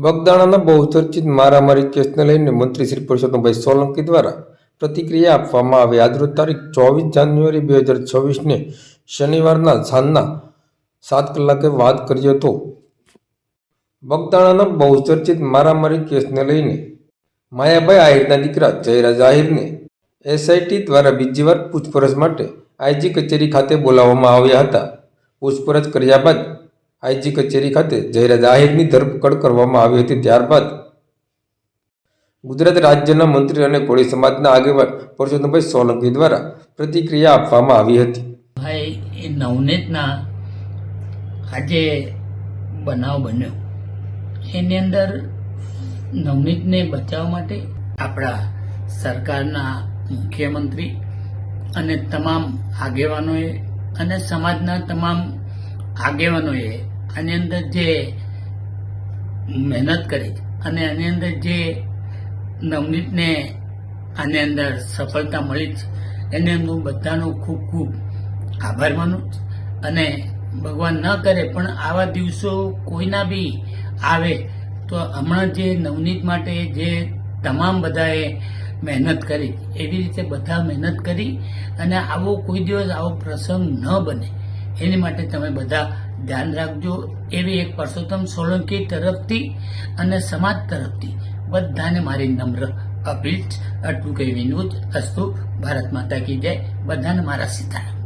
બગદાણાના બહુચર્ચિત મારામારી કેસને લઈને મંત્રી શ્રી પરસોત્તમભાઈ સોલંકી દ્વારા પ્રતિક્રિયા આપવામાં આવી। આજરોજ તારીખ 24 જાન્યુઆરી 2026ને શનિવારના સાંજના 7 કલાકે વાત કર્યો હતો। બગદાણાના બહુચર્ચિત મારામારી કેસને લઈને માયાભાઈ આહિરના દીકરા જયરાજ આહિરને એસઆઈટી દ્વારા બીજી વાર પૂછપરછ માટે આઈજી કચેરી ખાતે બોલાવવામાં આવ્યા હતા। પૂછપરછ કર્યા બાદ આઈજી કચેરી ખાતે જયરાજ આહિરની ધરપકડ કરવામાં આવી હતી। ત્યારબાદ ગુજરાત રાજ્યના મંત્રી અને કોળી સમાજના આગેવાન પરસોત્તમભાઈ સોલંકી દ્વારા પ્રતિક્રિયા આપવામાં આવી હતી। ભાઈ એ નવનીતના આજે બનાવ બન્યો એની અંદર નવનીતને બચાવવા માટે આપણા સરકારના મુખ્યમંત્રી અને તમામ આગેવાનોએ અને સમાજના તમામ આગેવાનોએ આની અંદર જે મહેનત કરી અને આની અંદર જે નવનીતને આની અંદર સફળતા મળી છે એને હું બધાનો ખૂબ ખૂબ આભાર માનું અને ભગવાન ન કરે પણ આવા દિવસો કોઈના બી આવે તો હમણાં જે નવનીત માટે જે તમામ બધાએ મહેનત કરી એવી રીતે બધા મહેનત કરી અને આવો કોઈ દિવસ આવો પ્રસંગ ન બને એની માટે તમે બધા ધ્યાન રાખજો એવી એક પરસોત્તમ સોલંકી તરફથી અને સમાજ તરફથી બધાને મારી નમ્ર અપીલ। આટલું કહી વિનોદ અસ્તુ। ભારત માતા કી જય। બધાને મારા સીતારામ।